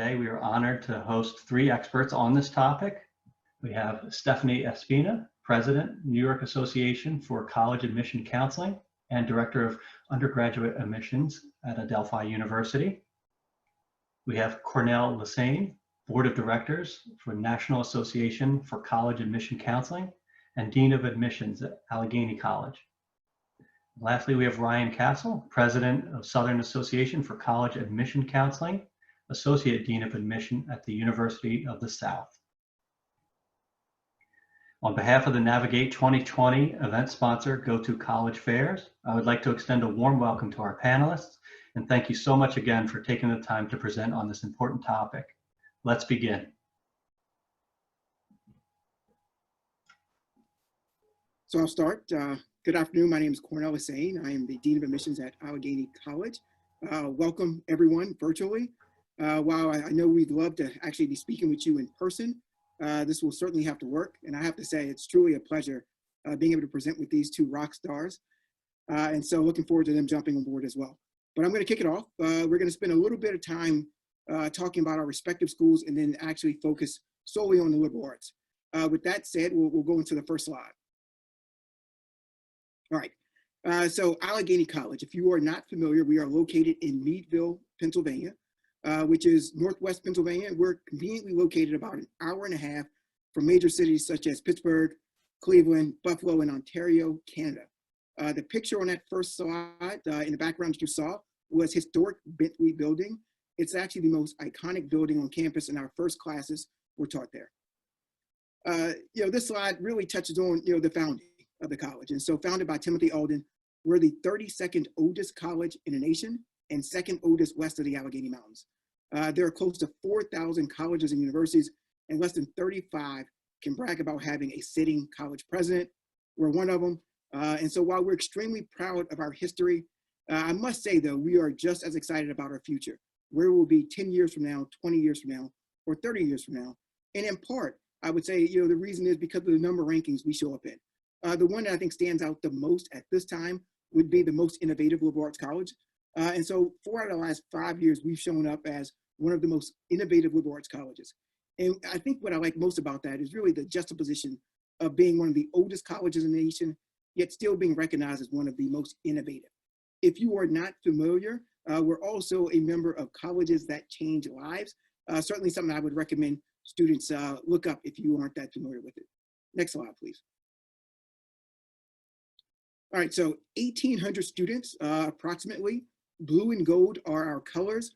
Today, we are honored to host three experts on this topic. We have Stephanie Espina, President, New York Association for College Admission Counseling and Director of Undergraduate Admissions at Adelphi University. We have Cornell Lassane, Board of Directors for National Association for College Admission Counseling and Dean of Admissions at Allegheny College. Lastly, we have Ryan Castle, President of Southern Association for College Admission Counseling, Associate Dean of Admission at the University of the South. On behalf of the Navigate 2020 event sponsor, GoToCollegeFairs, I would like to extend a warm welcome to our panelists and thank you so much again for taking the time to present on this important topic. Let's begin. So I'll start. Good afternoon. My name is Cornell Lassane. I am the Dean of Admissions at Allegheny College. Welcome everyone virtually. While I know we'd love to actually be speaking with you in person, this will certainly have to work. And I have to say, it's truly a pleasure being able to present with these two rock stars. And so looking forward to them jumping on board as well. But I'm going to kick it off. We're going to spend a little bit of time talking about our respective schools and then actually focus solely on the liberal arts. With that said, we'll go into the first slide. All right. So Allegheny College, if you are not familiar, we are located in Meadville, Pennsylvania, which is Northwest Pennsylvania. We're conveniently located about an hour and a half from major cities such as Pittsburgh, Cleveland, Buffalo, and Ontario, Canada. The picture on that first slide in the background that you saw was historic Bentley building. It's actually the most iconic building on campus, and our first classes were taught there. This slide really touches on, the founding of the college. And so founded by Timothy Alden, we're the 32nd oldest college in the nation and second oldest west of the Allegheny Mountains. There are close to 4,000 colleges and universities, and less than 35 can brag about having a sitting college president. We're one of them. And so while we're extremely proud of our history, I must say, though, we are just as excited about our future, where we'll be 10 years from now, 20 years from now, or 30 years from now. And in part, I would say, the reason is because of the number of rankings we show up in. The one that I think stands out the most at this time would be the most innovative liberal arts college. And so 4 out of the last 5 years, we've shown up as one of the most innovative liberal arts colleges. And I think what I like most about that is really the juxtaposition of being one of the oldest colleges in the nation, yet still being recognized as one of the most innovative. If you are not familiar, we're also a member of Colleges That Change Lives. Certainly something I would recommend students look up if you aren't that familiar with it. Next slide, please. All right, so 1,800 students approximately. Blue and gold are our colors.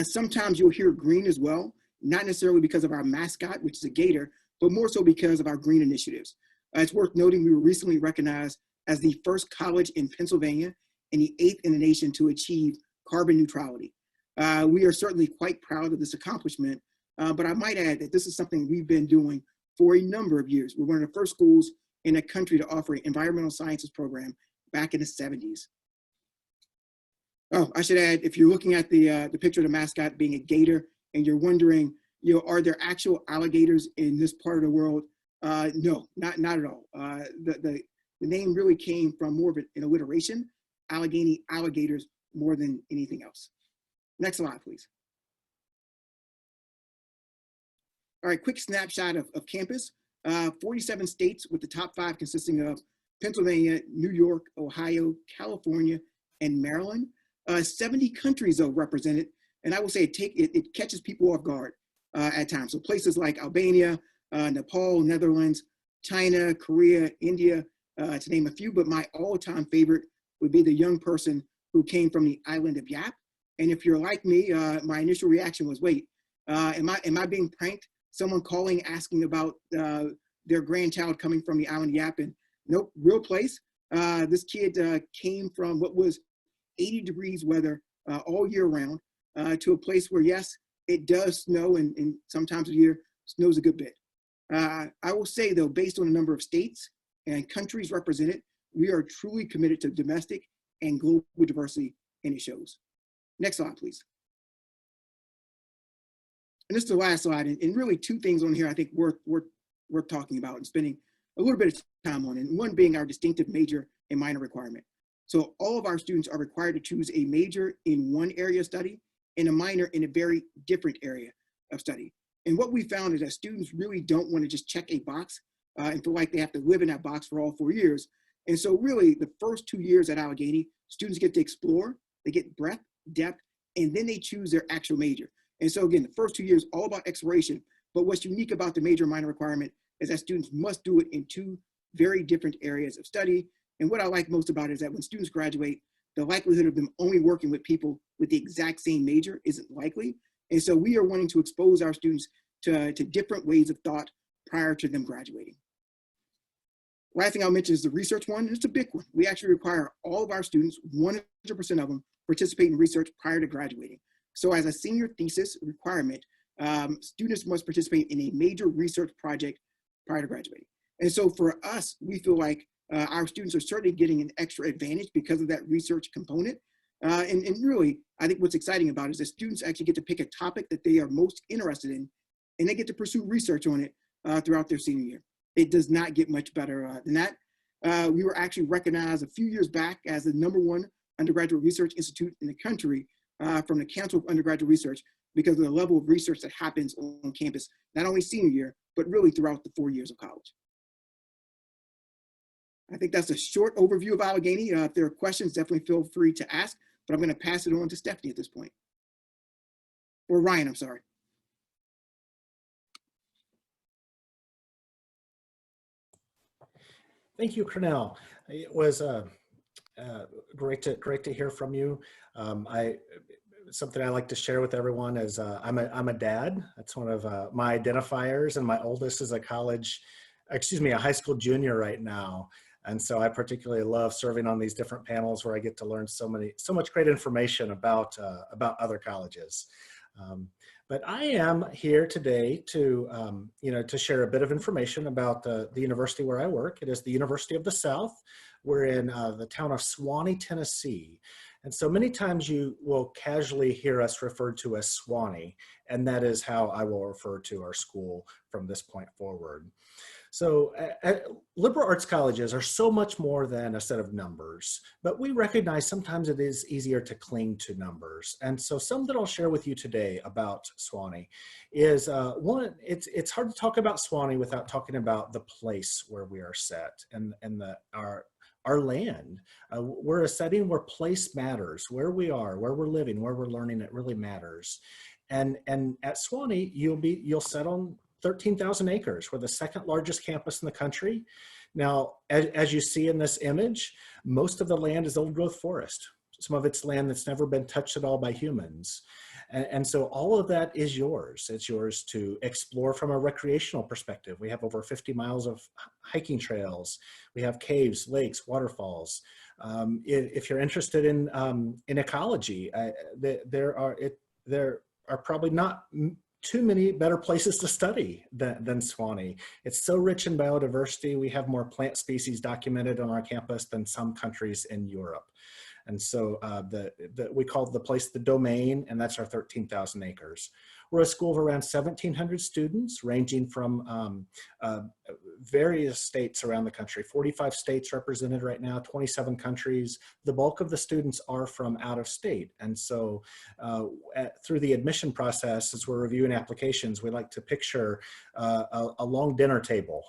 Sometimes you'll hear green as well, not necessarily because of our mascot, which is a gator, but more so because of our green initiatives. It's worth noting we were recently recognized as the first college in Pennsylvania and the 8th in the nation to achieve carbon neutrality. We are certainly quite proud of this accomplishment, but I might add that this is something we've been doing for a number of years. We're one of the first schools in the country to offer an environmental sciences program back in the 70s. Oh, I should add, if you're looking at the picture of the mascot being a gator and you're wondering, are there actual alligators in this part of the world? No, not at all. The name really came from more of an alliteration, Allegheny alligators, more than anything else. Next slide, please. All right, quick snapshot of campus. 47 states with the top 5 consisting of Pennsylvania, New York, Ohio, California, and Maryland. 70 countries though represented, and I will say it catches people off guard at times. So places like Albania, Nepal, Netherlands, China, Korea, India, to name a few, but my all-time favorite would be the young person who came from the island of Yap. And if you're like me, my initial reaction was, wait, am I being pranked? Someone calling, asking about their grandchild coming from the island of Yap, and nope, real place. This kid came from what was 80 degrees weather all year round to a place where, yes, it does snow, and sometimes a year snows a good bit. I will say, though, based on the number of states and countries represented, we are truly committed to domestic and global diversity, and it shows. Next slide, please. And this is the last slide, and really 2 things on here I think worth talking about and spending a little bit of time on, and one being our distinctive major and minor requirement. So all of our students are required to choose a major in one area of study and a minor in a very different area. of study. And what we found is that students really don't want to just check a box and feel like they have to live in that box for all 4 years. And so really the first 2 years at Allegheny, students get to explore, they get breadth, depth, and then they choose their actual major. And so again, the first 2 years, all about exploration. But what's unique about the major minor requirement is that students must do it in 2 very different areas of study. And what I like most about it is that when students graduate, the likelihood of them only working with people with the exact same major isn't likely. And so we are wanting to expose our students to different ways of thought prior to them graduating. Last thing I'll mention is the research one. It's a big one. We actually require all of our students, 100% of them, participate in research prior to graduating. So as a senior thesis requirement, students must participate in a major research project prior to graduating. And so for us, we feel like our students are certainly getting an extra advantage because of that research component. And really, I think what's exciting about it is that students actually get to pick a topic that they are most interested in, and they get to pursue research on it throughout their senior year. It does not get much better than that. We were actually recognized a few years back as the #1 undergraduate research institute in the country from the Council of Undergraduate Research because of the level of research that happens on campus, not only senior year, but really throughout the 4 years of college. I think that's a short overview of Allegheny. If there are questions, definitely feel free to ask, but I'm going to pass it on to Stephanie at this point. Or Ryan, I'm sorry. Thank you, Cornell. It was great to hear from you. Something I like to share with everyone is I'm a dad. That's one of my identifiers, and my oldest is a high school junior right now. And so I particularly love serving on these different panels where I get to learn so much great information about other colleges. But I am here today to share a bit of information about the university where I work. It is the University of the South. We're in the town of Swanee, Tennessee. And so many times you will casually hear us referred to as Swanee, and that is how I will refer to our school from this point forward. So liberal arts colleges are so much more than a set of numbers, but we recognize sometimes it is easier to cling to numbers. And so some that I'll share with you today about Swanee is one, it's hard to talk about Swanee without talking about the place where we are set and our land. We're a setting where place matters, where we are, where we're living, where we're learning, it really matters. And at Swanee, you'll set on 13,000 acres. We're the second largest campus in the country. Now, as you see in this image, most of the land is old growth forest. Some of it's land that's never been touched at all by humans. And so all of that is yours. It's yours to explore from a recreational perspective. We have over 50 miles of hiking trails. We have caves, lakes, waterfalls. If you're interested in ecology, there are probably not too many better places to study than Swanee. It's so rich in biodiversity. We have more plant species documented on our campus than some countries in Europe. And so we call the place the domain, and that's our 13,000 acres. We're a school of around 1,700 students ranging from various states around the country, 45 states represented right now, 27 countries. The bulk of the students are from out of state. And so through the admission process, as we're reviewing applications, we like to picture a long dinner table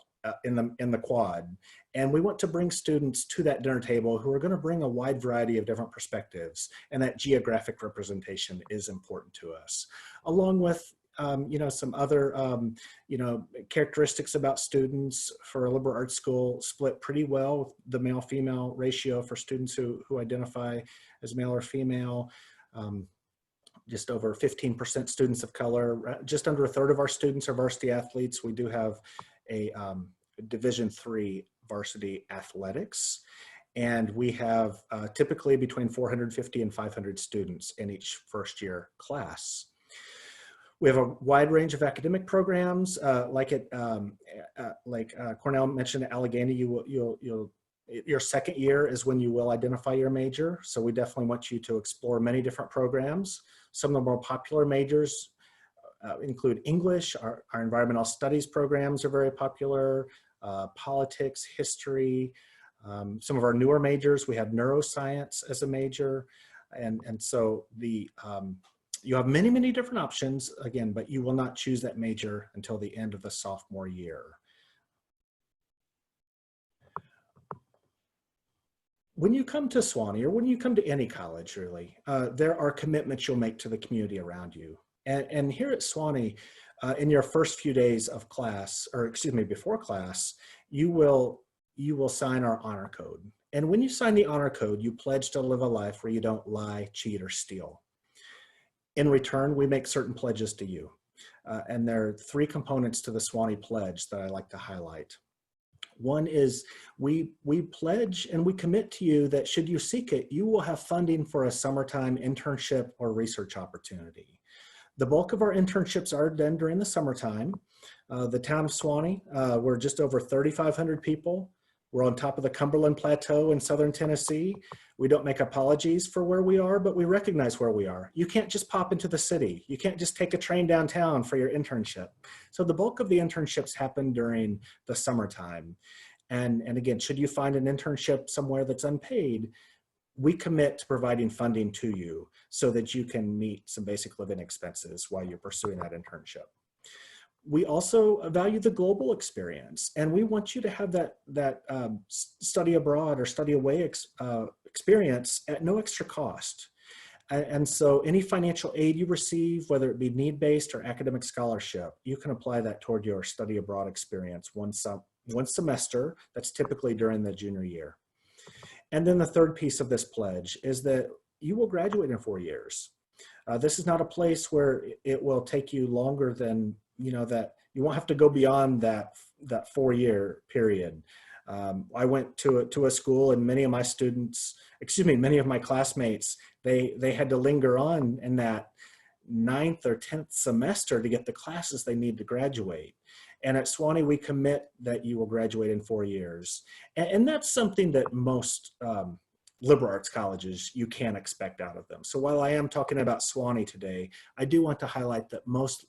in the quad. And we want to bring students to that dinner table who are going to bring a wide variety of different perspectives. And that geographic representation is important to us, along with some other characteristics about students. For a liberal arts school, split pretty well with the male-female ratio for students who identify as male or female. Just over 15% students of color. Just under a third of our students are varsity athletes. We do have a Division III varsity athletics, and we have typically between 450 and 500 students in each first year class. We have a wide range of academic programs, like Cornell mentioned at Allegheny. Your second year is when you will identify your major, so we definitely want you to explore many different programs. Some of the more popular majors include English. Our environmental studies programs are very popular, politics, history. Some of our newer majors, we have neuroscience as a major. And so You have many, many different options, again, but you will not choose that major until the end of the sophomore year. When you come to Swanee, or when you come to any college, really, there are commitments you'll make to the community around you. And here at Swanee, in your first few days of class, or excuse me, before class, you will sign our honor code. And when you sign the honor code, you pledge to live a life where you don't lie, cheat, or steal. In return, we make certain pledges to you. And there are three components to the Swanee pledge that I like to highlight. One is we pledge and we commit to you that should you seek it, you will have funding for a summertime internship or research opportunity. The bulk of our internships are done during the summertime. The town of Swanee, we're just over 3,500 people. We're on top of the Cumberland Plateau in southern Tennessee. We don't make apologies for where we are, but we recognize where we are. You can't just pop into the city. You can't just take a train downtown for your internship. So the bulk of the internships happen during the summertime. And again, should you find an internship somewhere that's unpaid, we commit to providing funding to you so that you can meet some basic living expenses while you're pursuing that internship. We also value the global experience, and we want you to have that study abroad or study away experience at no extra cost. And so any financial aid you receive, whether it be need-based or academic scholarship, you can apply that toward your study abroad experience one semester. That's typically during the junior year. And then the third piece of this pledge is that you will graduate in 4 years. This is not a place where it will take you longer than, that you won't have to go beyond that 4-year period. I went to a school, and many of my classmates, they had to linger on in that 9th or 10th semester to get the classes they need to graduate. And at Swanee, we commit that you will graduate in 4 years. And that's something that most liberal arts colleges, you can expect out of them. So while I am talking about Swanee today, I do want to highlight that most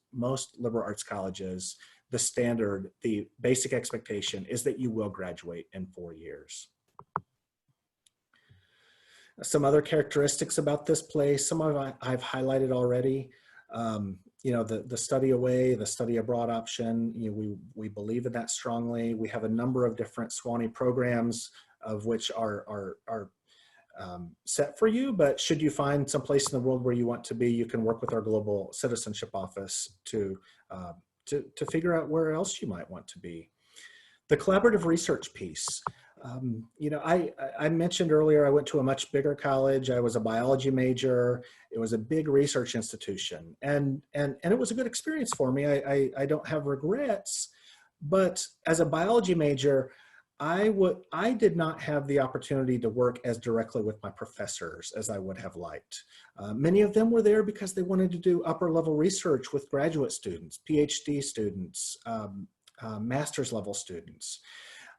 liberal arts colleges, the standard, the basic expectation is that you will graduate in 4 years. Some other characteristics about this place, some of I've highlighted already. The study away, the study abroad option, we believe in that strongly. We have a number of different Swanee programs of which are set for you, but should you find some place in the world where you want to be, you can work with our Global Citizenship Office to figure out where else you might want to be. The collaborative research piece. I mentioned earlier, I went to a much bigger college. I was a biology major. It was a big research institution, and it was a good experience for me. I don't have regrets, but as a biology major, I did not have the opportunity to work as directly with my professors as I would have liked. Many of them were there because they wanted to do upper level research with graduate students, PhD students, master's level students.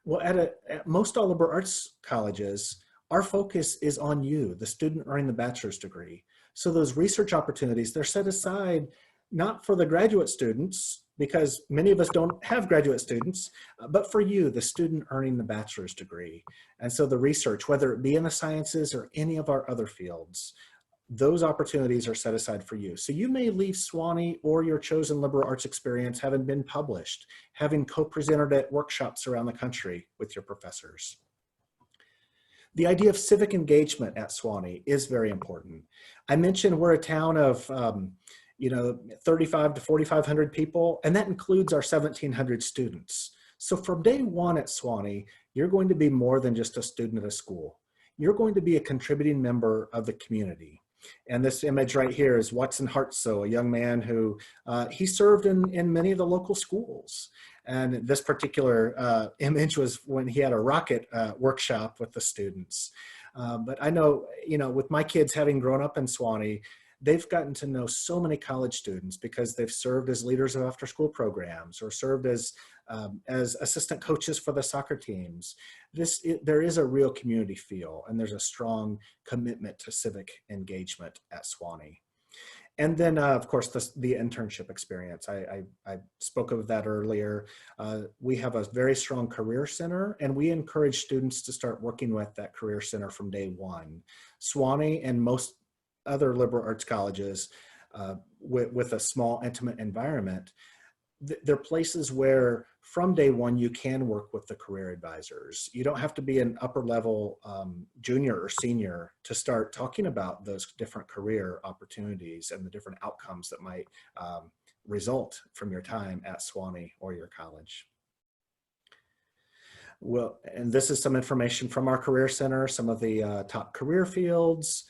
Well, at most all liberal arts colleges, our focus is on you, the student earning the bachelor's degree. So those research opportunities, they're set aside not for the graduate students, because many of us don't have graduate students, but for you, the student earning the bachelor's degree. And so the research, whether it be in the sciences or any of our other fields, those opportunities are set aside for you. So you may leave Swanee or your chosen liberal arts experience having been published, having co-presented at workshops around the country with your professors. The idea of civic engagement at Swanee is very important. I mentioned we're a town of 35 to 4,500 people, and that includes our 1,700 students. So from day one at Swanee, you're going to be more than just a student at a school. You're going to be a contributing member of the community. And this image right here is Watson Hartsoe, a young man who, he served in many of the local schools. And this particular image was when he had a rocket workshop with the students. But I know, with my kids having grown up in Swanee, they've gotten to know so many college students because they've served as leaders of after-school programs or served as assistant coaches for the soccer teams. There is a real community feel, and there's a strong commitment to civic engagement at Swanee. And then, of course, the internship experience. I spoke of that earlier. We have a very strong career center, and we encourage students to start working with that career center from day one. Swanee and most other liberal arts colleges with a small, intimate environment, they're places where from day one you can work with the career advisors. You don't have to be an upper level junior or senior to start talking about those different career opportunities and the different outcomes that might result from your time at Swanee or your college. Well, and this is some information from our Career Center, some of the top career fields.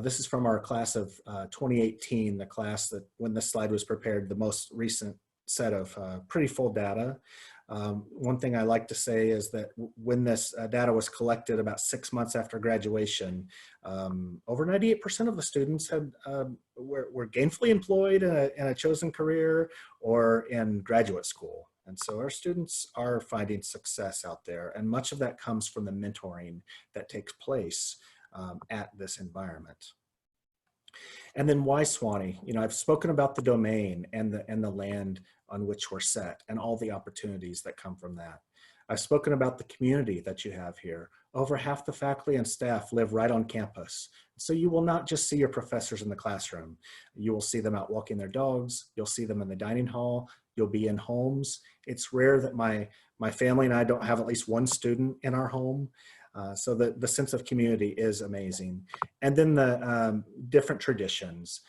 This is from our class of 2018, the class that when this slide was prepared, the most recent set of pretty full data. One thing I like to say is that when this data was collected about 6 months after graduation, over 98% of the students had were gainfully employed in a chosen career or in graduate school. And so our students are finding success out there, and much of that comes from the mentoring that takes place at this environment. And then why Swanee? You know, I've spoken about the domain and the land on which we're set and all the opportunities that come from that. I've spoken about the community that you have here. Over half the faculty and staff live right on campus. So you will not just see your professors in the classroom. You will see them out walking their dogs. You'll see them in the dining hall. You'll be in homes. It's rare that my family and I don't have at least one student in our home. So the sense of community is amazing. And then the different traditions.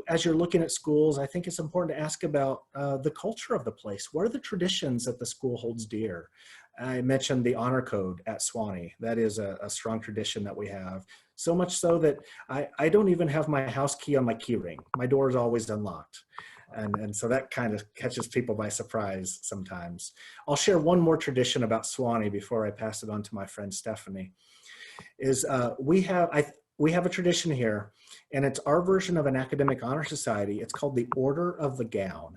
As you're looking at schools, I think it's important to ask about the culture of the place. What are the traditions that the school holds dear? I mentioned the honor code at Swanee. That is a strong tradition that we have. So much so that I don't even have my house key on my key ring. My door is always unlocked. And so that kind of catches people by surprise sometimes. I'll share one more tradition about Swanee before I pass it on to my friend Stephanie. Is we have a tradition here, and it's our version of an academic honor society. It's called the Order of the Gown.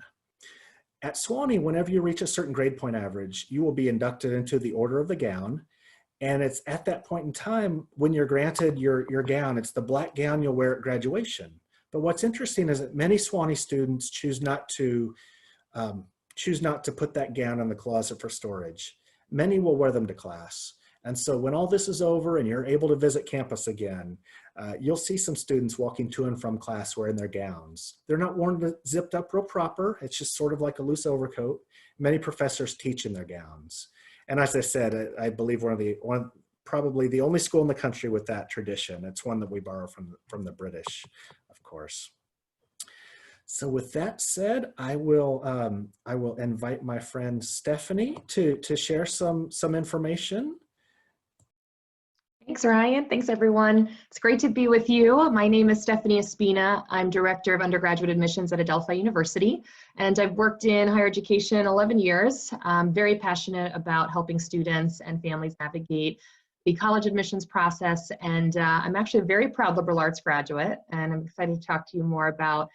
At Swanee, whenever you reach a certain grade point average, you will be inducted into the Order of the Gown. And it's at that point in time when you're granted your gown. It's the black gown you'll wear at graduation. But what's interesting is that many Swanee students choose not to put that gown in the closet for storage. Many will wear them to class. And so when all this is over and you're able to visit campus again, you'll see some students walking to and from class wearing their gowns. They're not worn zipped up real proper. It's just sort of like a loose overcoat. Many professors teach in their gowns. And as I said, I believe probably the only school in the country with that tradition. It's one that we borrow from the British, of course. So with that said, I will invite my friend Stephanie to share some information. Thanks, Ryan. Thanks, everyone. It's great to be with you. My name is Stephanie Espina. I'm Director of Undergraduate Admissions at Adelphi University, and I've worked in higher education 11 years. I'm very passionate about helping students and families navigate the college admissions process, and I'm actually a very proud liberal arts graduate, and I'm excited to talk to you more about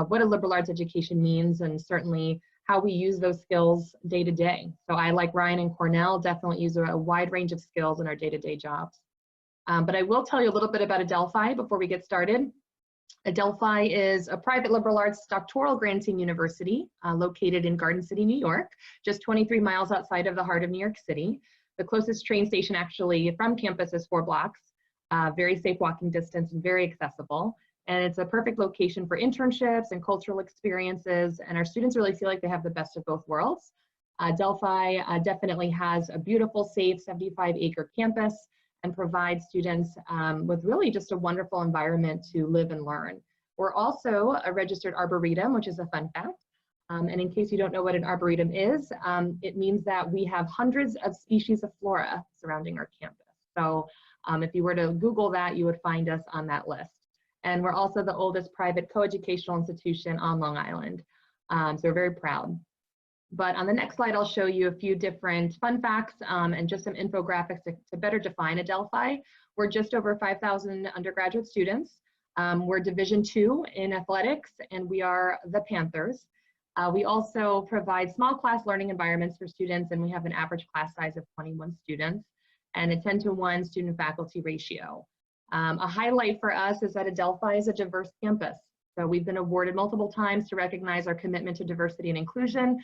what a liberal arts education means and certainly how we use those skills day to day. So I, like Ryan and Cornell, definitely use a wide range of skills in our day-to-day jobs. But I will tell you a little bit about Adelphi before we get started. Adelphi is a private liberal arts doctoral granting university located in Garden City, New York, just 23 miles outside of the heart of New York City. The closest train station actually from campus is 4 blocks, very safe walking distance and very accessible. And it's a perfect location for internships and cultural experiences, and our students really feel like they have the best of both worlds. Adelphi definitely has a beautiful, safe 75-acre campus and provide students with really just a wonderful environment to live and learn. We're also a registered arboretum, which is a fun fact. And in case you don't know what an arboretum is, it means that we have hundreds of species of flora surrounding our campus. So if you were to Google that, you would find us on that list. And we're also the oldest private coeducational institution on Long Island. So we're very proud. But on the next slide, I'll show you a few different fun facts and just some infographics to better define Adelphi. We're just over 5,000 undergraduate students. We're Division II in athletics, and we are the Panthers. We also provide small class learning environments for students, and we have an average class size of 21 students and a 10-to-1 student-faculty ratio. A highlight for us is that Adelphi is a diverse campus. So we've been awarded multiple times to recognize our commitment to diversity and inclusion.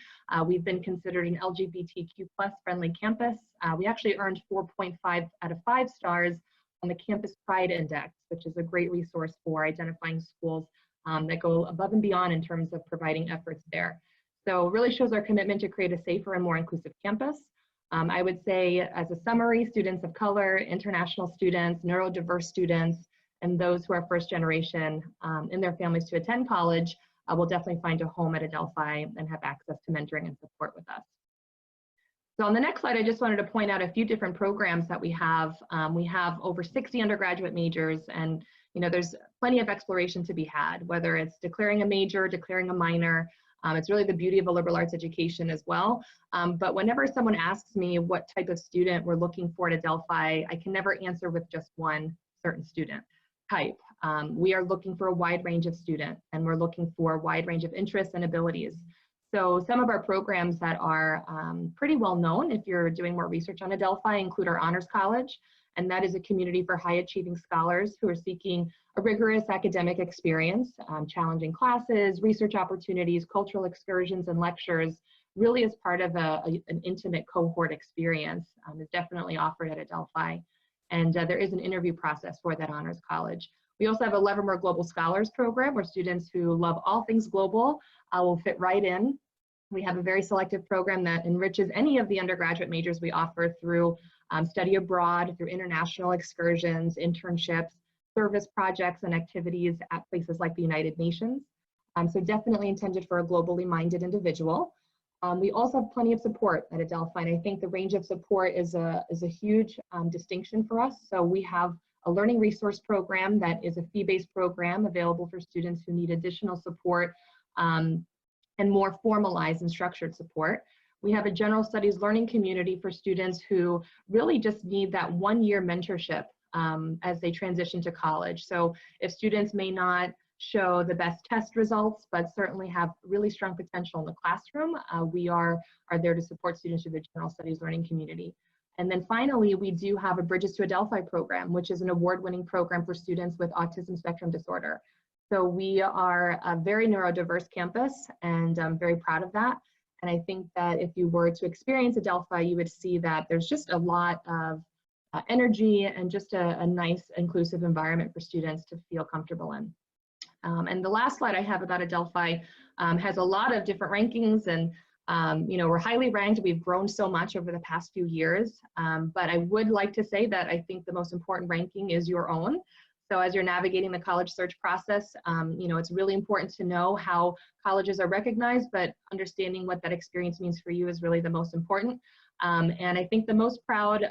We've been considered an LGBTQ+ friendly campus. We actually earned 4.5 out of 5 stars on the Campus Pride Index, which is a great resource for identifying schools that go above and beyond in terms of providing efforts there. So it really shows our commitment to create a safer and more inclusive campus. I would say, as a summary, students of color, international students, neurodiverse students, and those who are first generation in their families to attend college will definitely find a home at Adelphi and have access to mentoring and support with us. So on the next slide, I just wanted to point out a few different programs that we have. We have over 60 undergraduate majors, and there's plenty of exploration to be had, whether it's declaring a major, declaring a minor. It's really the beauty of a liberal arts education as well. But whenever someone asks me what type of student we're looking for at Adelphi, I can never answer with just one certain student type. We are looking for a wide range of students, and we're looking for a wide range of interests and abilities. So some of our programs that are pretty well known, if you're doing more research on Adelphi, include our Honors College, and that is a community for high achieving scholars who are seeking a rigorous academic experience, challenging classes, research opportunities, cultural excursions, and lectures, really as part of an intimate cohort experience. Is definitely offered at Adelphi. And there is an interview process for that Honors College. We also have a Livermore Global Scholars Program, where students who love all things global will fit right in. We have a very selective program that enriches any of the undergraduate majors we offer through study abroad, through international excursions, internships, service projects, and activities at places like the United Nations. So definitely intended for a globally minded individual. We also have plenty of support at Adelphi, and I think the range of support is a huge distinction for us. So we have a learning resource program that is a fee-based program available for students who need additional support and more formalized and structured support. We have a general studies learning community for students who really just need that one-year mentorship as they transition to college. So if students may not show the best test results, but certainly have really strong potential in the classroom, we are there to support students through the general studies learning community. And then finally, we do have a Bridges to Adelphi program, which is an award-winning program for students with autism spectrum disorder. So we are a very neurodiverse campus, and I'm very proud of that. And I think that if you were to experience Adelphi, you would see that there's just a lot of energy and just a nice inclusive environment for students to feel comfortable in. And the last slide I have about Adelphi has a lot of different rankings, and we're highly ranked. We've grown so much over the past few years, but I would like to say that I think the most important ranking is your own. So as you're navigating the college search process, it's really important to know how colleges are recognized, but understanding what that experience means for you is really the most important. And I think the most proud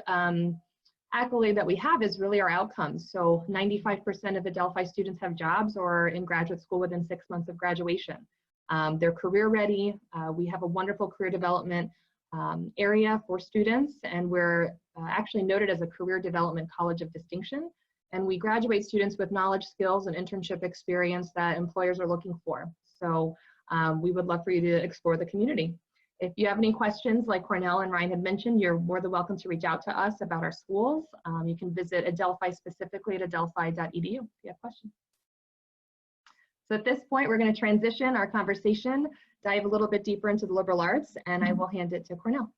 accolade that we have is really our outcomes. So 95% of Adelphi students have jobs or are in graduate school within 6 months of graduation. They're career ready. We have a wonderful career development area for students, and we're actually noted as a career development college of distinction. And we graduate students with knowledge, skills, and internship experience that employers are looking for. So we would love for you to explore the community. If you have any questions, like Cornell and Ryan had mentioned, you're more than welcome to reach out to us about our schools. You can visit Adelphi specifically at adelphi.edu if you have questions. So at this point, we're going to transition our conversation, dive a little bit deeper into the liberal arts, and I will hand it to Cornell.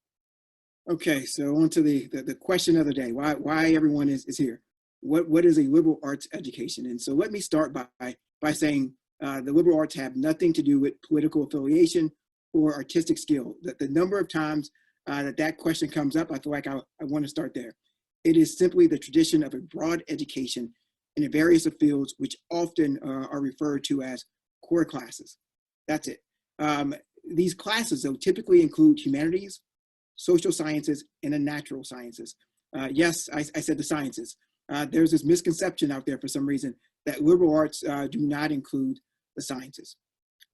Okay, so on to the question of the day, why everyone is here. What is a liberal arts education? And so let me start by saying the liberal arts have nothing to do with political affiliation or artistic skill. The number of times that question comes up, I feel like I want to start there. It is simply the tradition of a broad education in the various fields, which often are referred to as core classes. That's it. These classes, though, typically include humanities, social sciences, and the natural sciences. Yes, I said the sciences. There's this misconception out there for some reason that liberal arts do not include the sciences.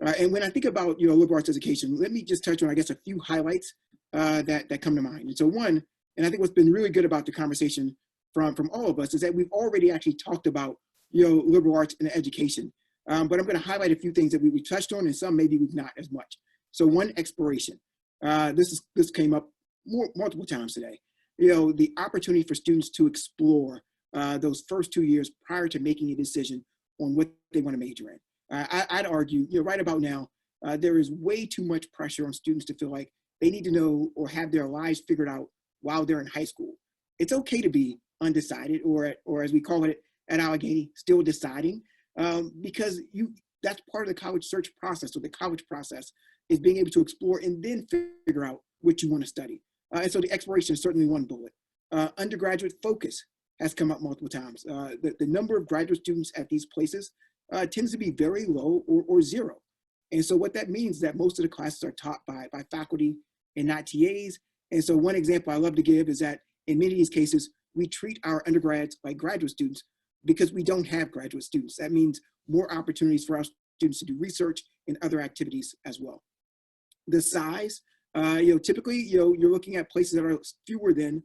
And when I think about liberal arts education, let me just touch on, I guess, a few highlights that come to mind. And so one, and I think what's been really good about the conversation from all of us is that we've already actually talked about liberal arts and education. But I'm going to highlight a few things that we touched on, and some maybe we've not as much. So one, exploration. This came up multiple times today. The opportunity for students to explore those first 2 years prior to making a decision on what they want to major in. I'd argue, right about now, there is way too much pressure on students to feel like they need to know or have their lives figured out while they're in high school. It's okay to be undecided, or as we call it at Allegheny, still deciding, because that's part of the college search process, or the college process, is being able to explore and then figure out what you want to study. And so the exploration is certainly one bullet. Undergraduate focus has come up multiple times. The number of graduate students at these places tends to be very low or zero. And so what that means is that most of the classes are taught by faculty and not TAs. And so one example I love to give is that in many of these cases, we treat our undergrads like graduate students because we don't have graduate students. That means more opportunities for our students to do research and other activities as well. The size, typically, you're looking at places that are fewer than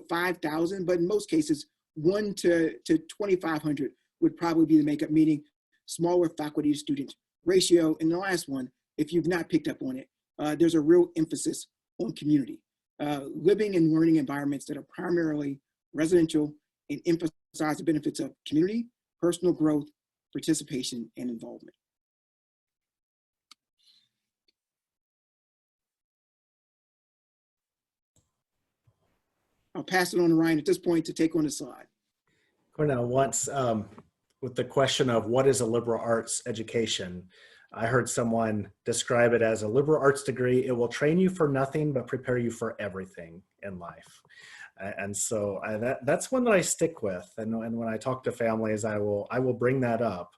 5,000, but in most cases, 1 to 2,500 would probably be the makeup, meaning smaller faculty to student ratio. And the last one, if you've not picked up on it, there's a real emphasis on community, living and learning environments that are primarily residential and emphasize the benefits of community, personal growth, participation, and involvement. I'll pass it on to Ryan at this point to take on the slide. Cornell, once with the question of what is a liberal arts education, I heard someone describe it as a liberal arts degree. It will train you for nothing but prepare you for everything in life. And so that's one that I stick with. And when I talk to families, I will bring that up.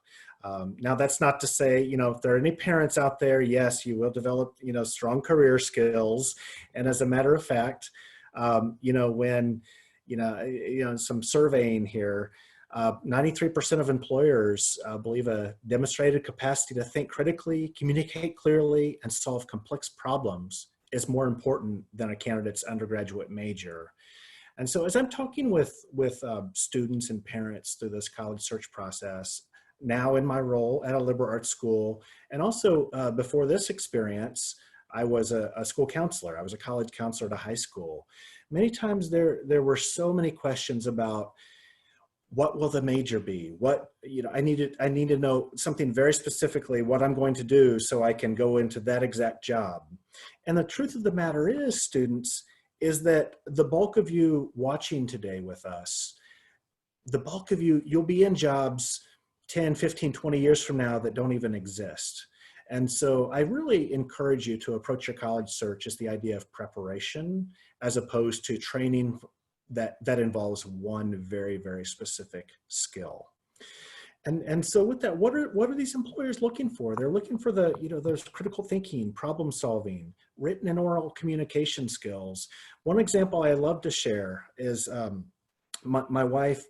Now, that's not to say, if there are any parents out there, yes, you will develop, strong career skills. And as a matter of fact, when, some surveying here, 93% of employers believe a demonstrated capacity to think critically, communicate clearly, and solve complex problems is more important than a candidate's undergraduate major. And so as I'm talking with students and parents through this college search process, now in my role at a liberal arts school, and also before this experience, I was a school counselor. I was a college counselor at a high school. Many times there were so many questions about what will the major be? I need to know something very specifically what I'm going to do so I can go into that exact job. And the truth of the matter is, students, is that the bulk of you watching today with us, the bulk of you'll be in jobs 10, 15, 20 years from now that don't even exist. And so I really encourage you to approach your college search as the idea of preparation as opposed to training that involves one very, very specific skill. And so with that, what are these employers looking for? They're looking for there's critical thinking, problem solving, written and oral communication skills. One example I love to share is my wife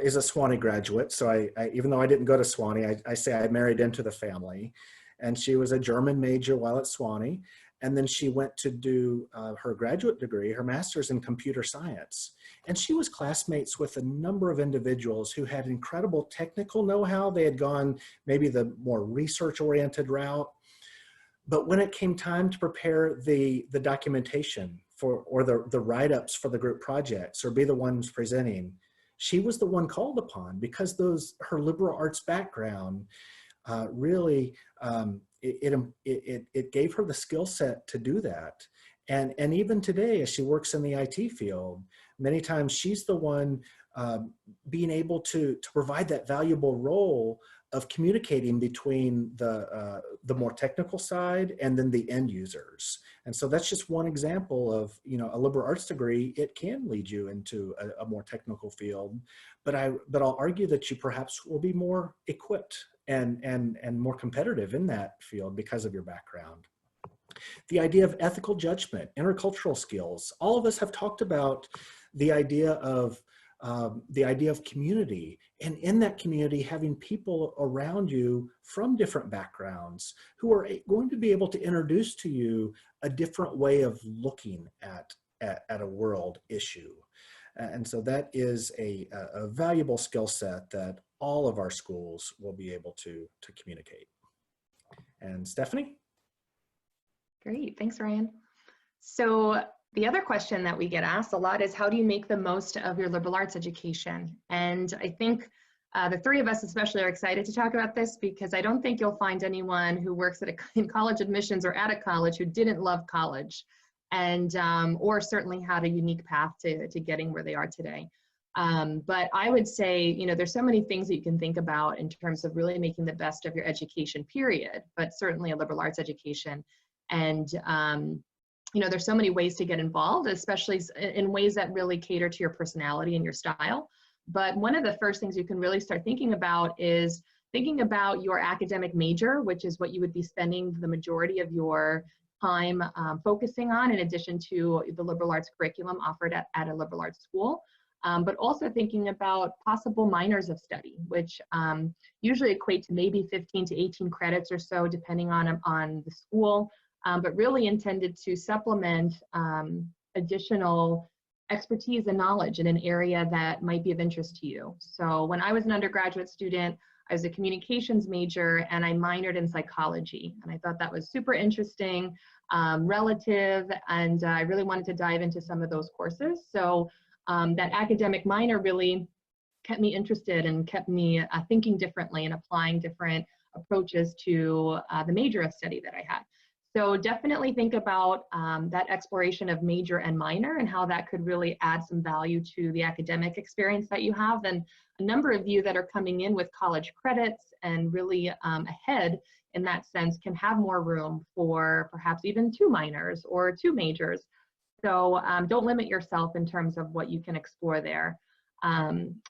is a Swanee graduate. So I even though I didn't go to Swanee, I say I married into the family. And she was a German major while at Swanee. And then she went to do her graduate degree, her master's in computer science. And she was classmates with a number of individuals who had incredible technical know-how. They had gone maybe the more research-oriented route. But when it came time to prepare the documentation or the write-ups for the group projects or be the ones presenting, she was the one called upon because her liberal arts background really it gave her the skill set to do that. And even today, as she works in the IT field, many times she's the one being able to provide that valuable role of communicating between the more technical side and then the end users. And so that's just one example of, a liberal arts degree. It can lead you into a more technical field, but I'll argue that you perhaps will be more equipped and more competitive in that field because of your background. The idea of ethical judgment, intercultural skills, all of us have talked about the idea of community, and in that community having people around you from different backgrounds who are going to be able to introduce to you a different way of looking at a world issue. And so that is a valuable skill set that all of our schools will be able to communicate. And Stephanie? Great, thanks, Ryan. So the other question that we get asked a lot is, how do you make the most of your liberal arts education? And I think the three of us especially are excited to talk about this because I don't think you'll find anyone who works in college admissions or at a college who didn't love college and or certainly had a unique path to getting where they are today. But I would say, you know, there's so many things that you can think about in terms of really making the best of your education period, but certainly a liberal arts education. And, you know, there's so many ways to get involved, especially in ways that really cater to your personality and your style. But one of the first things you can really start thinking about is thinking about your academic major, which is what you would be spending the majority of your time focusing on, in addition to the liberal arts curriculum offered at a liberal arts school. But also thinking about possible minors of study, which usually equate to maybe 15 to 18 credits or so, depending on the school, but really intended to supplement additional expertise and knowledge in an area that might be of interest to you. So when I was an undergraduate student, I was a communications major and I minored in psychology. And I thought that was super interesting, relative, and I really wanted to dive into some of those courses. So that academic minor really kept me interested and kept me thinking differently and applying different approaches to the major of study that I had. So definitely think about that exploration of major and minor and how that could really add some value to the academic experience that you have. And a number of you that are coming in with college credits and really ahead in that sense can have more room for perhaps even 2 minors or 2 majors. So don't limit yourself in terms of what you can explore there.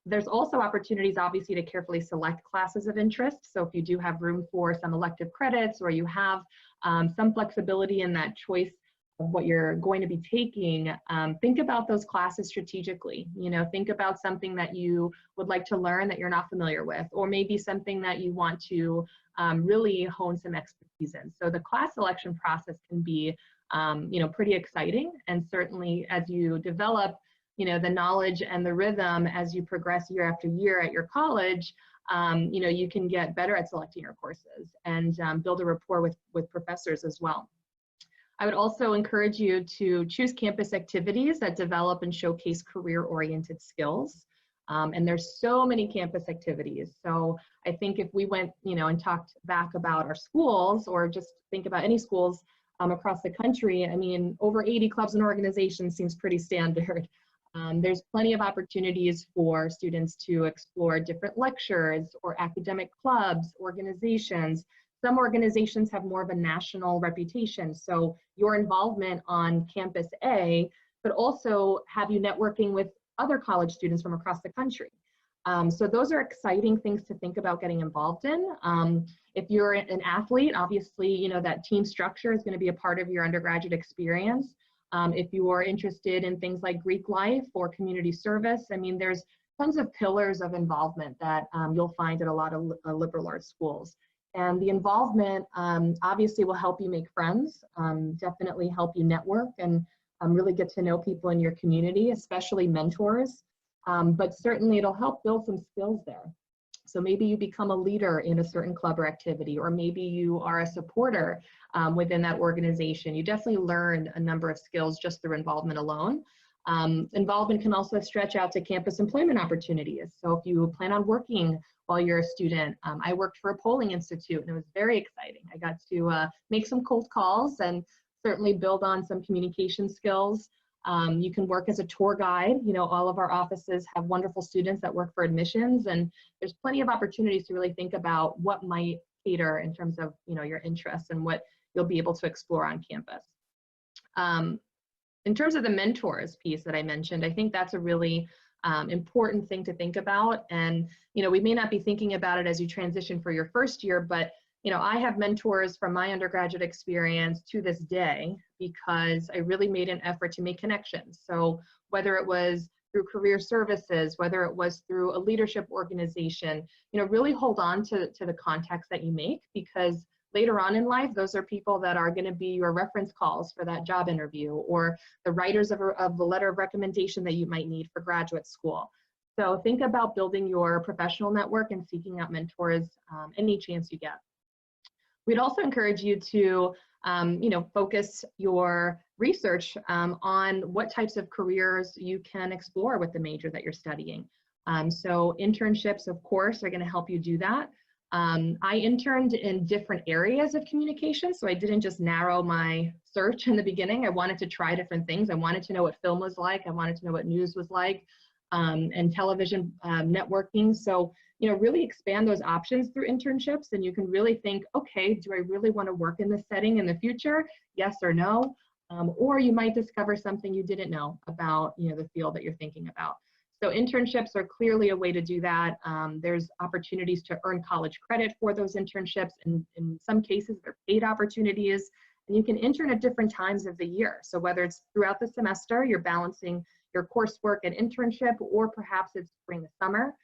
There's also opportunities, obviously, to carefully select classes of interest. So if you do have room for some elective credits, or you have some flexibility in that choice of what you're going to be taking, think about those classes strategically. You know, think about something that you would like to learn that you're not familiar with, or maybe something that you want to really hone some expertise in. So the class selection process can be you know, pretty exciting. And certainly as you develop, you know, the knowledge and the rhythm as you progress year after year at your college, you know, you can get better at selecting your courses and build a rapport with professors as well. I would also encourage you to choose campus activities that develop and showcase career-oriented skills. And there's so many campus activities. So I think if we went, you know, and talked back about our schools, or just think about any schools across the country, I mean, over 80 clubs and organizations seems pretty standard. There's plenty of opportunities for students to explore different lectures or academic clubs, organizations. Some organizations have more of a national reputation, so your involvement on campus A could also have you networking with other college students from across the country. So those are exciting things to think about getting involved in. If you're an athlete, obviously, you know, that team structure is going to be a part of your undergraduate experience. If you are interested in things like Greek life or community service, I mean, there's tons of pillars of involvement that you'll find at a lot of liberal arts schools. And the involvement obviously will help you make friends, definitely help you network and really get to know people in your community, especially mentors. But certainly it'll help build some skills there. So maybe you become a leader in a certain club or activity, or maybe you are a supporter within that organization. You definitely learn a number of skills just through involvement alone. Involvement can also stretch out to campus employment opportunities. So if you plan on working while you're a student, I worked for a polling institute and it was very exciting. I got to make some cold calls and certainly build on some communication skills. You can work as a tour guide. You know, all of our offices have wonderful students that work for admissions, and there's plenty of opportunities to really think about what might cater in terms of, you know, your interests and what you'll be able to explore on campus. In terms of the mentors piece that I mentioned, I think that's a really important thing to think about. And, you know, we may not be thinking about it as you transition for your first year, but you know, I have mentors from my undergraduate experience to this day because I really made an effort to make connections. So whether it was through career services, whether it was through a leadership organization, you know, really hold on to the contacts that you make, because later on in life, those are people that are going to be your reference calls for that job interview, or the writers of the letter of recommendation that you might need for graduate school. So think about building your professional network and seeking out mentors any chance you get. We'd also encourage you to, you know, focus your research on what types of careers you can explore with the major that you're studying. So internships, of course, are going to help you do that. I interned in different areas of communication, so I didn't just narrow my search in the beginning. I wanted to try different things. I wanted to know what film was like. I wanted to know what news was like. and television networking. So, you know, really expand those options through internships, and you can really think, okay, do I really want to work in this setting in the future? Yes or no? Or you might discover something you didn't know about, you know, the field that you're thinking about. So internships are clearly a way to do that. There's opportunities to earn college credit for those internships, and in some cases they're paid opportunities, and you can intern at different times of the year. So whether it's throughout the semester, you're balancing your coursework and internship, or perhaps it's during the summer.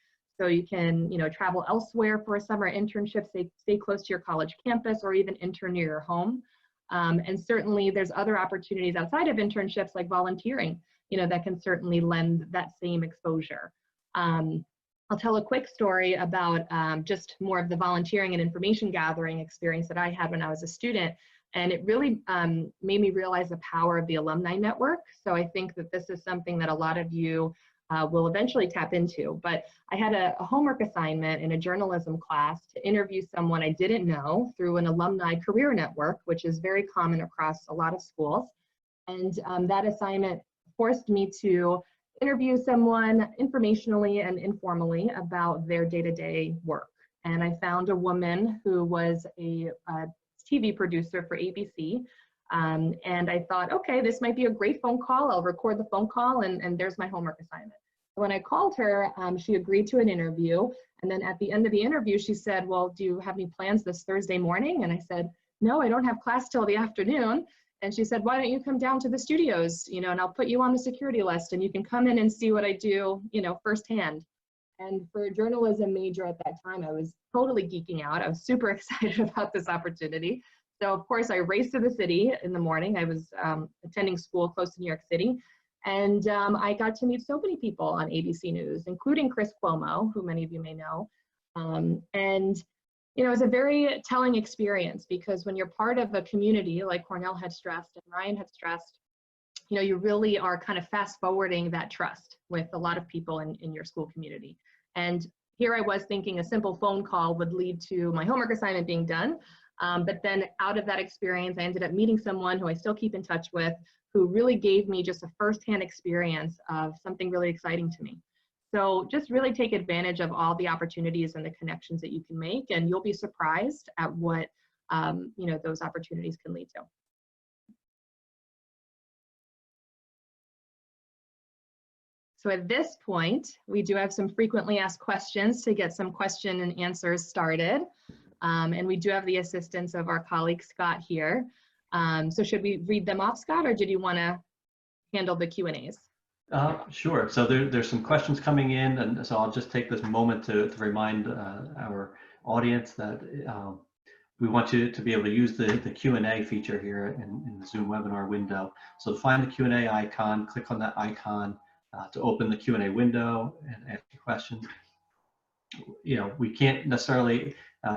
So you can, you know, travel elsewhere for a summer internship, stay close to your college campus, or even intern near your home. And certainly there's other opportunities outside of internships like volunteering, you know, that can certainly lend that same exposure. I'll tell a quick story about just more of the volunteering and information gathering experience that I had when I was a student. And it really made me realize the power of the alumni network. So I think that this is something that a lot of you will eventually tap into. But I had a homework assignment in a journalism class to interview someone I didn't know through an alumni career network, which is very common across a lot of schools. And that assignment forced me to interview someone informationally and informally about their day-to-day work. And I found a woman who was a TV producer for ABC. And I thought, okay, this might be a great phone call. I'll record the phone call, and there's my homework assignment. When I called her, she agreed to an interview. And then at the end of the interview, she said, well, do you have any plans this Thursday morning? And I said, no, I don't have class till the afternoon. And she said, why don't you come down to the studios, you know, and I'll put you on the security list and you can come in and see what I do, you know, firsthand. And for a journalism major at that time, I was totally geeking out. I was super excited about this opportunity. So of course I raced to the city in the morning. I was attending school close to New York City. And I got to meet so many people on ABC News, including Chris Cuomo, who many of you may know. And you know, it was a very telling experience, because when you're part of a community like Cornell had stressed and Ryan had stressed, you know, you really are kind of fast forwarding that trust with a lot of people in your school community. And here I was thinking a simple phone call would lead to my homework assignment being done. But then out of that experience, I ended up meeting someone who I still keep in touch with, who really gave me just a firsthand experience of something really exciting to me. So just really take advantage of all the opportunities and the connections that you can make, and you'll be surprised at what you know, those opportunities can lead to. So at this point, we do have some frequently asked questions to get some question and answers started. And we do have the assistance of our colleague Scott here. So should we read them off, Scott, or did you want to handle the Q&As? Sure. So there's some questions coming in, and so I'll just take this moment to remind our audience that we want you to be able to use the Q&A feature here in the Zoom webinar window. So to find the Q&A icon, click on that icon to open the Q&A window and ask your questions. You know, we can't necessarily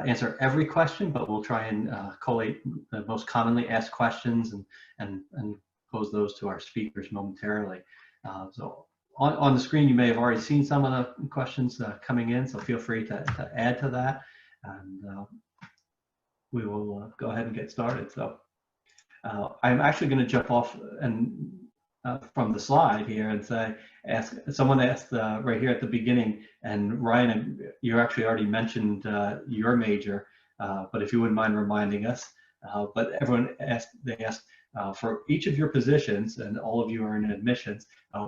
answer every question, but we'll try and collate the most commonly asked questions and pose those to our speakers momentarily. So on the screen, you may have already seen some of the questions coming in, so feel free to add to that, and we will go ahead and get started. So I'm actually going to jump off and from the slide here and someone asked right here at the beginning, and Ryan, you actually already mentioned your major, but if you wouldn't mind reminding us. But everyone asked, for each of your positions, and all of you are in admissions,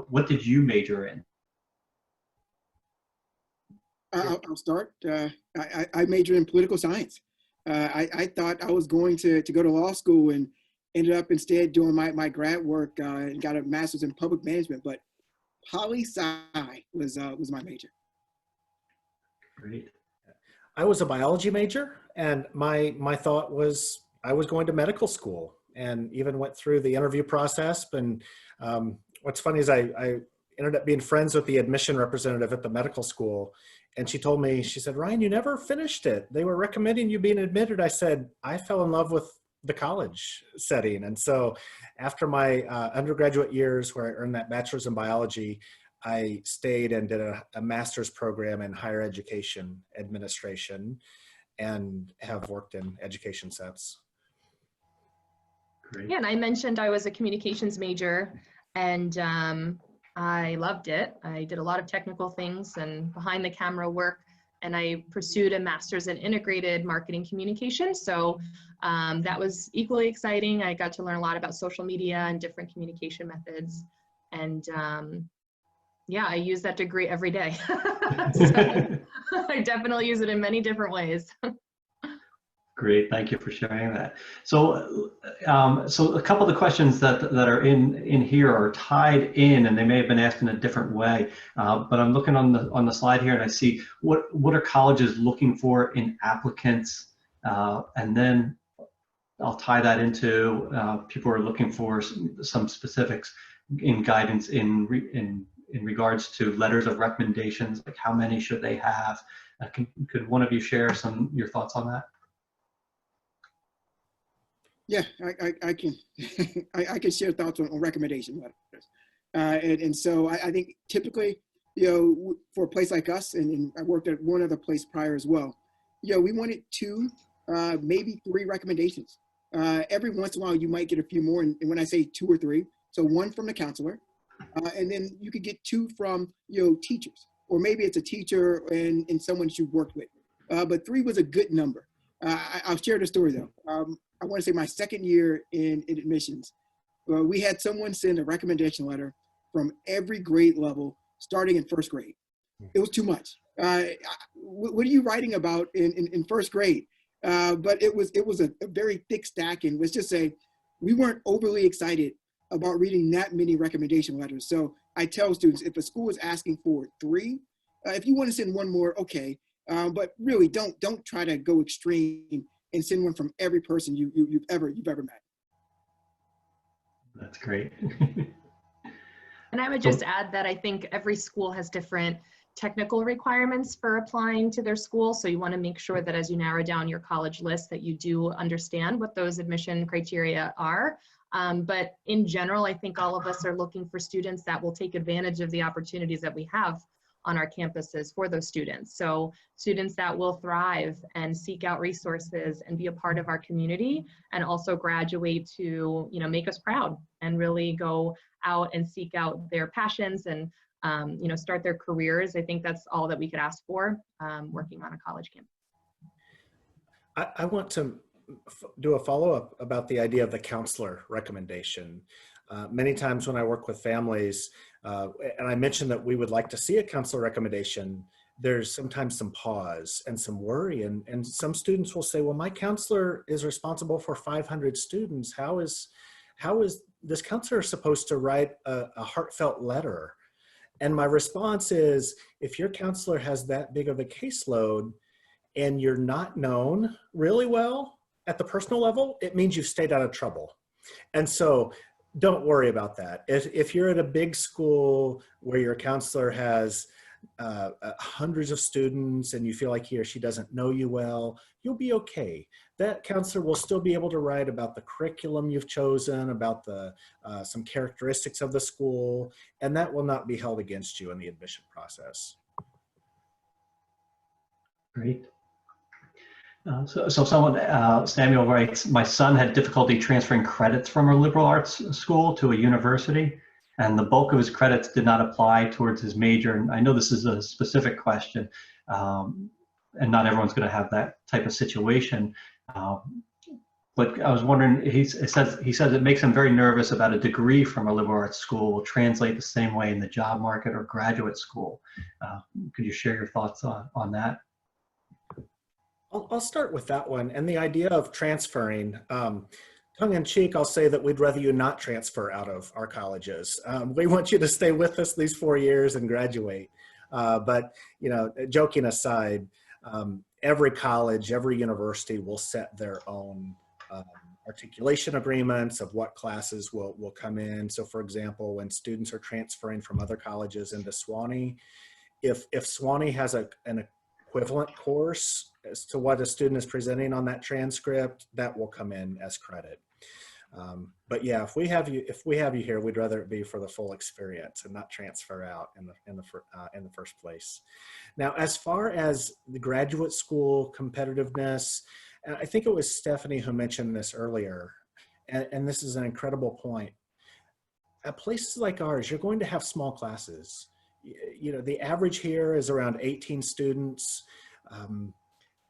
what did you major in? I'll start. I majored in political science. I thought I was going to go to law school, and ended up instead doing my grad work and got a master's in public management. But poli-sci was my major. Great. I was a biology major, and my thought was I was going to medical school, and even went through the interview process. And what's funny is I ended up being friends with the admission representative at the medical school. And she told me, she said, Ryan, you never finished it. They were recommending you being admitted. I said, I fell in love with the college setting. And so after my undergraduate years where I earned that bachelor's in biology, I stayed and did a master's program in higher education administration and have worked in education since. Great. Yeah, and I mentioned I was a communications major, and I loved it. I did a lot of technical things and behind the camera work, and I pursued a master's in integrated marketing communication. So that was equally exciting. I got to learn a lot about social media and different communication methods. And yeah, I use that degree every day. So I definitely use it in many different ways. Great, thank you for sharing that. So, so a couple of the questions that are in here are tied in, and they may have been asked in a different way. But I'm looking on the slide here, and I see what are colleges looking for in applicants, and then I'll tie that into people who are looking for some specifics in guidance in regards to letters of recommendations, like how many should they have? Could one of you share your thoughts on that? Yeah, I can I can share thoughts on recommendation letters. And so I think typically, for a place like us, and I worked at one other place prior as well, we wanted 2, maybe 3 recommendations. Every once in a while, you might get a few more. And when I say 2 or 3, so 1 from the counselor, and then you could get 2 from, teachers, or maybe it's a teacher and someone that you've worked with. But 3 was a good number. I'll share the story though. I want to say my second year in admissions, we had someone send a recommendation letter from every grade level, starting in first grade. It was too much. What are you writing about in first grade? But it was a very thick stack, and let's just say we weren't overly excited about reading that many recommendation letters. So I tell students, if a school is asking for 3, if you want to send 1 more, okay. But really, don't try to go extreme and send 1 from every person you've ever met. That's great. And I would just add that I think every school has different technical requirements for applying to their school. So you want to make sure that as you narrow down your college list, that you do understand what those admission criteria are. But in general, I think all of us are looking for students that will take advantage of the opportunities that we have on our campuses for those students. So students that will thrive and seek out resources and be a part of our community, and also graduate to, make us proud and really go out and seek out their passions and, start their careers. I think that's all that we could ask for working on a college campus. I want to do a follow-up about the idea of the counselor recommendation. Many times when I work with families, and I mentioned that we would like to see a counselor recommendation, there's sometimes some pause and some worry. And some students will say, well, my counselor is responsible for 500 students. How is this counselor supposed to write a heartfelt letter? And my response is, if your counselor has that big of a caseload and you're not known really well at the personal level, it means you've stayed out of trouble. And so don't worry about that. If you're at a big school where your counselor has hundreds of students and you feel like he or she doesn't know you well, you'll be okay. That counselor will still be able to write about the curriculum you've chosen, about some characteristics of the school, and that will not be held against you in the admission process. Great. So someone, Samuel writes, my son had difficulty transferring credits from a liberal arts school to a university, and the bulk of his credits did not apply towards his major. And I know this is a specific question, and not everyone's going to have that type of situation. But I was wondering, he says it makes him very nervous about a degree from a liberal arts school will translate the same way in the job market or graduate school. Could you share your thoughts on that? I'll start with that one. And the idea of transferring, tongue in cheek, I'll say that we'd rather you not transfer out of our colleges. We want you to stay with us these 4 years and graduate. But, joking aside, every college, every university will set their own articulation agreements of what classes will come in. So for example, when students are transferring from other colleges into Swanee, if Swanee has an equivalent course as to what a student is presenting on that transcript, that will come in as credit. But yeah, if we have you here, we'd rather it be for the full experience and not transfer out in the first place. Now, as far as the graduate school competitiveness, I think it was Stephanie who mentioned this earlier, and this is an incredible point. at places like ours, you're going to have small classes. You know, the average here is around 18 students.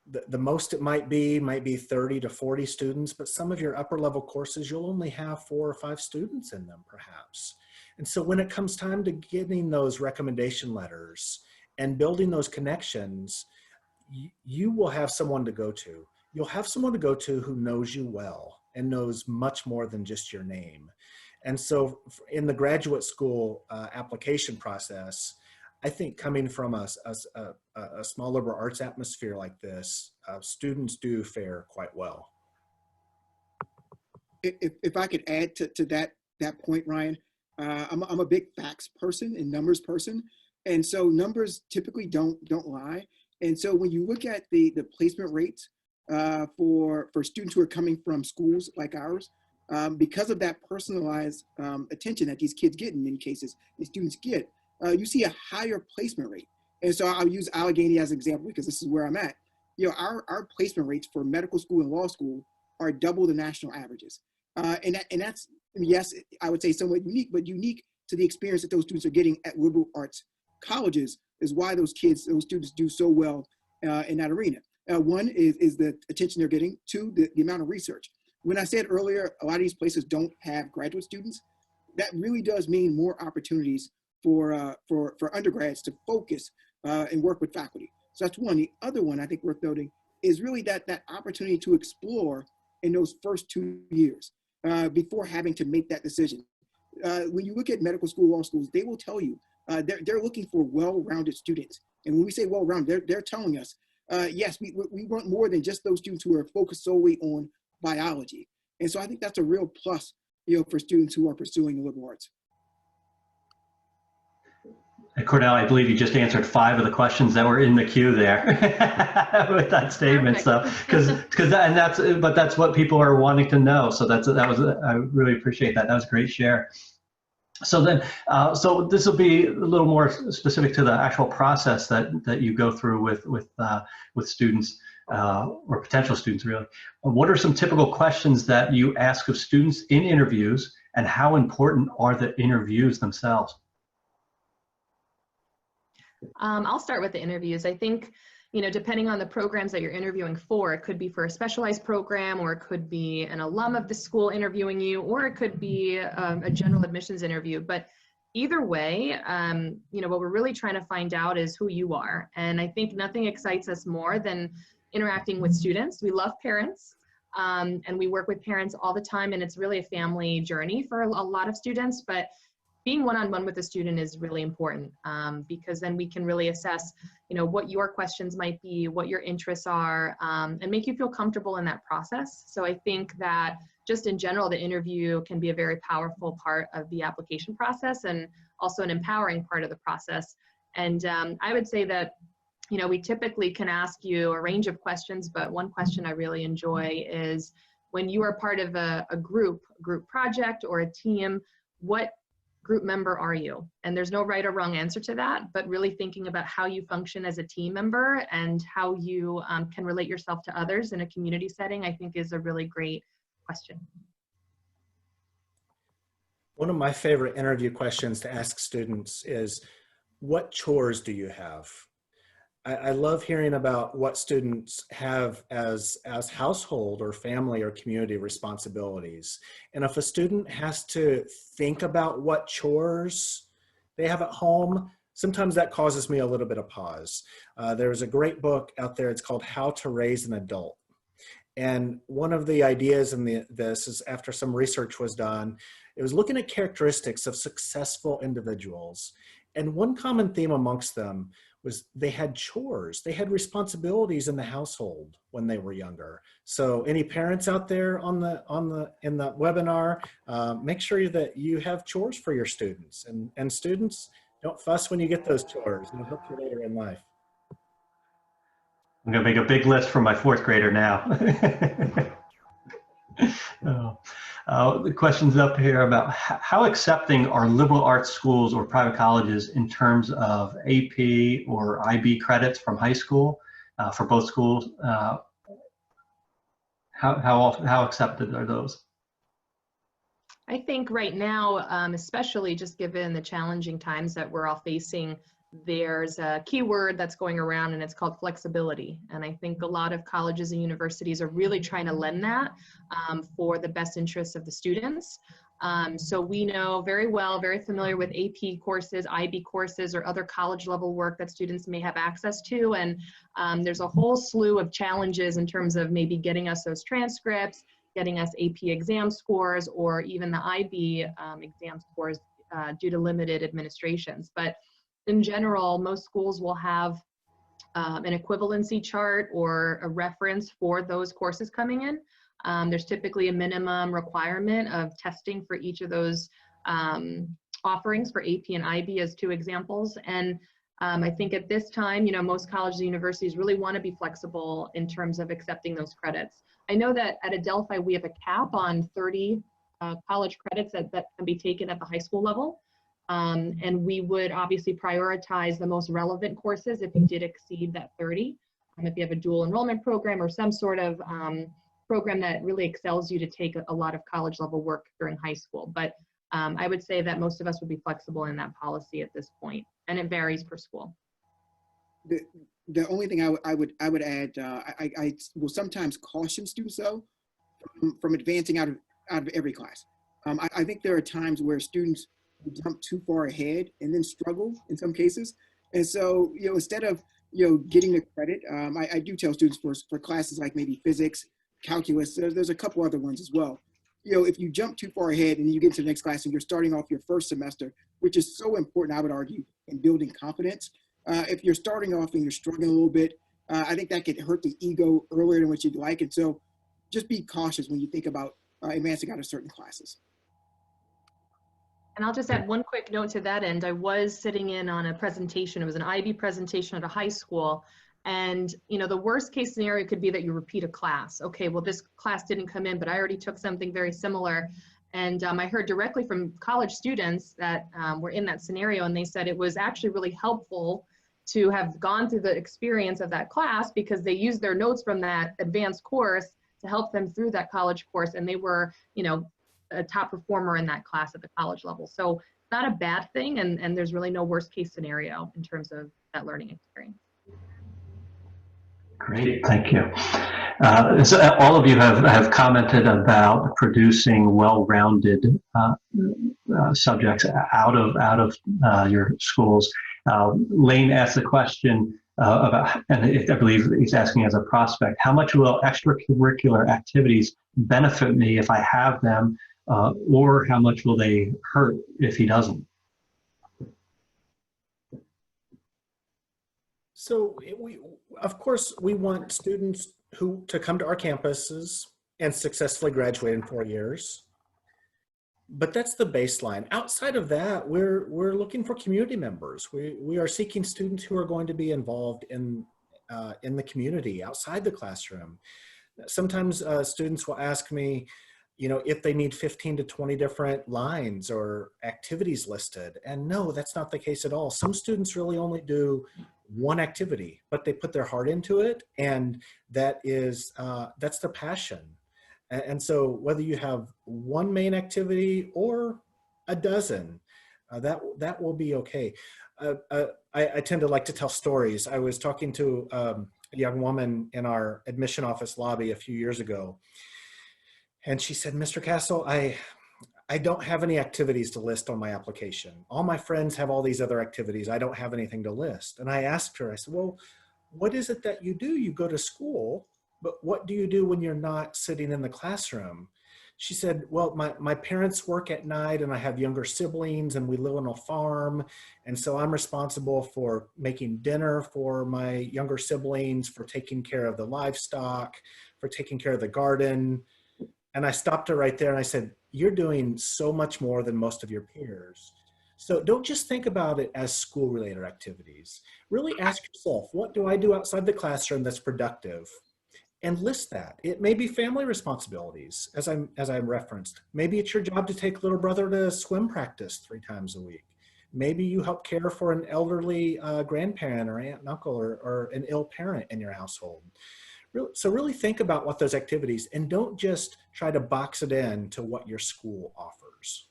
The most it might be 30 to 40 students, but some of your upper level courses, you'll only have 4 or 5 students in them perhaps. And so when it comes time to getting those recommendation letters and building those connections, you will have someone to go to. You'll have someone to go to who knows you well and knows much more than just your name. And so in the graduate school application process, I think coming from a small liberal arts atmosphere like this, students do fare quite well. If I could add to that point, Ryan, I'm a big facts person and numbers person. And so numbers typically don't lie. And so when you look at the placement rates for students who are coming from schools like ours, because of that personalized attention that these kids get in many cases, these students get, you see a higher placement rate. And so I'll use Allegheny as an example because this is where I'm at. You know, our placement rates for medical school and law school are double the national averages. And that's, yes, I would say somewhat unique, but unique to the experience that those students are getting at liberal arts colleges is why those students do so well in that arena. One is the attention they're getting. 2, the amount of research. When I said earlier, a lot of these places don't have graduate students, that really does mean more opportunities for undergrads to focus and work with faculty. So that's one. The other one I think worth noting is really that opportunity to explore in those first 2 years before having to make that decision. When you look at medical school, law schools, they will tell you they're looking for well-rounded students. And when we say well-rounded, they're telling us, yes, we want more than just those students who are focused solely on biology. And so I think that's a real plus, you know, for students who are pursuing the liberal arts. Cornell, I believe you just answered 5 of the questions that were in the queue there with that statement. Perfect. So, but that's what people are wanting to know. So I really appreciate that. That was a great share. So then, so this will be a little more specific to the actual process that you go through with students or potential students, really. What are some typical questions that you ask of students in interviews, and how important are the interviews themselves? I'll start with the interviews. I think, you know, depending on the programs that you're interviewing for, it could be for a specialized program, or it could be an alum of the school interviewing you, or it could be a general admissions interview. But either way, you know, what we're really trying to find out is who you are. And I think nothing excites us more than interacting with students. We love parents, and we work with parents all the time, and it's really a family journey for a lot of students. But being one-on-one with the student is really important, because then we can really assess, you know, what your questions might be, what your interests are, and make you feel comfortable in that process. So I think that just in general, the interview can be a very powerful part of the application process, and also an empowering part of the process. And I would say that, you know, we typically can ask you a range of questions, but one question I really enjoy is, when you are part of a group project or a team, what group member are you? And there's no right or wrong answer to that, but really thinking about how you function as a team member and how you can relate yourself to others in a community setting, I think is a really great question. One of my favorite interview questions to ask students is, what chores do you have? I love hearing about what students have as household or family or community responsibilities. And if a student has to think about what chores they have at home, sometimes that causes me a little bit of pause. There's a great book out there, it's called How to Raise an Adult. And one of the ideas in this is, after some research was done, it was looking at characteristics of successful individuals. And one common theme amongst them was they had chores, they had responsibilities in the household when they were younger. So any parents out there in the webinar, make sure that you have chores for your students. And students, don't fuss when you get those chores. It'll help you later in life. I'm gonna make a big list for my 4th grader now. The question's up here about how accepting are liberal arts schools or private colleges in terms of AP or IB credits from high school for both schools. How accepted are those? I think right now, especially just given the challenging times that we're all facing, there's a keyword that's going around and it's called flexibility. And I think a lot of colleges and universities are really trying to lend that for the best interests of the students. So we know very well, very familiar with AP courses, IB courses, or other college level work that students may have access to. And there's a whole slew of challenges in terms of maybe getting us those transcripts, getting us AP exam scores, or even the IB exam scores due to limited administrations. But in general, most schools will have an equivalency chart or a reference for those courses coming in. There's typically a minimum requirement of testing for each of those offerings for AP and IB as two examples. And I think at this time, you know, most colleges and universities really want to be flexible in terms of accepting those credits. I know that at Adelphi, we have a cap on 30 college credits that can be taken at the high school level. And we would obviously prioritize the most relevant courses if you did exceed that 30. If you have a dual enrollment program or some sort of program that really excels you to take a lot of college level work during high school. But I would say that most of us would be flexible in that policy at this point, and it varies per school. The only thing I would add, I will sometimes caution students though from advancing out of every class. I think there are times where students jump too far ahead and then struggle in some cases. And so, you know, instead of, you know, getting the credit, I do tell students for classes like maybe physics, calculus, there's a couple other ones as well. You know, if you jump too far ahead and you get into the next class and you're starting off your first semester, which is so important, I would argue, in building confidence. If you're starting off and you're struggling a little bit, I think that could hurt the ego earlier than what you'd like. And so just be cautious when you think about advancing out of certain classes. And I'll just add one quick note to that end. I was sitting in on a presentation. It was an IB presentation at a high school. And, you know, the worst case scenario could be that you repeat a class. Okay, well, this class didn't come in, but I already took something very similar. And I heard directly from college students that were in that scenario, and they said it was actually really helpful to have gone through the experience of that class because they used their notes from that advanced course to help them through that college course. And they were, you know, a top performer in that class at the college level. So not a bad thing. And there's really no worst case scenario in terms of that learning experience. Great, thank you. So all of you have commented about producing well-rounded subjects out of your schools. Lane asked a question about, and I believe he's asking as a prospect, how much will extracurricular activities benefit me if I have them, or how much will they hurt if he doesn't? So of course, we want students to come to our campuses and successfully graduate in 4 years. But that's the baseline. Outside of that, we're looking for community members. We are seeking students who are going to be involved in the community outside the classroom. Sometimes students will ask me, you know, if they need 15 to 20 different lines or activities listed. And no, that's not the case at all. Some students really only do one activity, but they put their heart into it, and that is that's their passion. And so whether you have one main activity or a dozen, that will be okay. I tend to like to tell stories. I was talking to a young woman in our admission office lobby a few years ago, and she said, "Mr. Castle, I don't have any activities to list on my application. All my friends have all these other activities. I don't have anything to list." And I asked her, I said, "Well, what is it that you do? You go to school, but what do you do when you're not sitting in the classroom?" She said, "Well, my parents work at night and I have younger siblings and we live on a farm. And so I'm responsible for making dinner for my younger siblings, for taking care of the livestock, for taking care of the garden." And I stopped her right there and I said, "You're doing so much more than most of your peers. So don't just think about it as school-related activities. Really ask yourself, what do I do outside the classroom that's productive? And list that. It may be family responsibilities, as I referenced. Maybe it's your job to take little brother to swim practice 3 times a week. Maybe you help care for an elderly grandparent or aunt and uncle or an ill parent in your household. So really think about what those activities, and don't just try to box it in to what your school offers. members.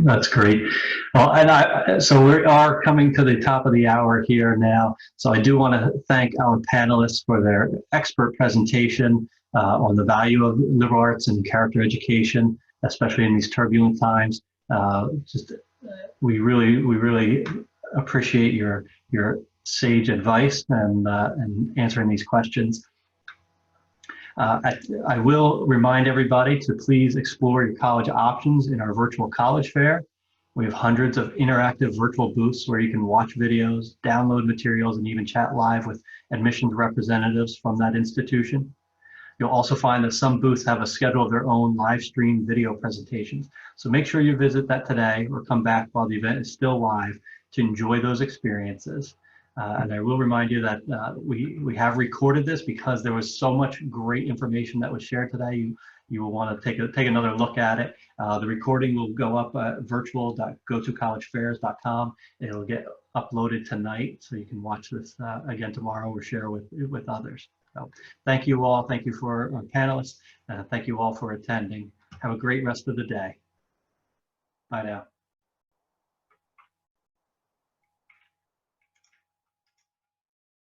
That's great. Well, so we are coming to the top of the hour here now. So I do want to thank our panelists for their expert presentation on the value of liberal arts and character education, especially in these turbulent times. We really appreciate your sage advice and answering these questions. I will remind everybody to please explore your college options in our virtual college fair. We have hundreds of interactive virtual booths where you can watch videos, download materials, and even chat live with admissions representatives from that institution. You'll also find that some booths have a schedule of their own live stream video presentations. So make sure you visit that today or come back while the event is still live to enjoy those experiences. And I will remind you that we have recorded this because there was so much great information that was shared today. You will want to take another look at it. The recording will go up at virtual.GoToCollegeFairs.com. It'll get uploaded tonight, so you can watch this again tomorrow or share with others. So thank you all. Thank you for our panelists. Thank you all for attending. Have a great rest of the day. Bye now.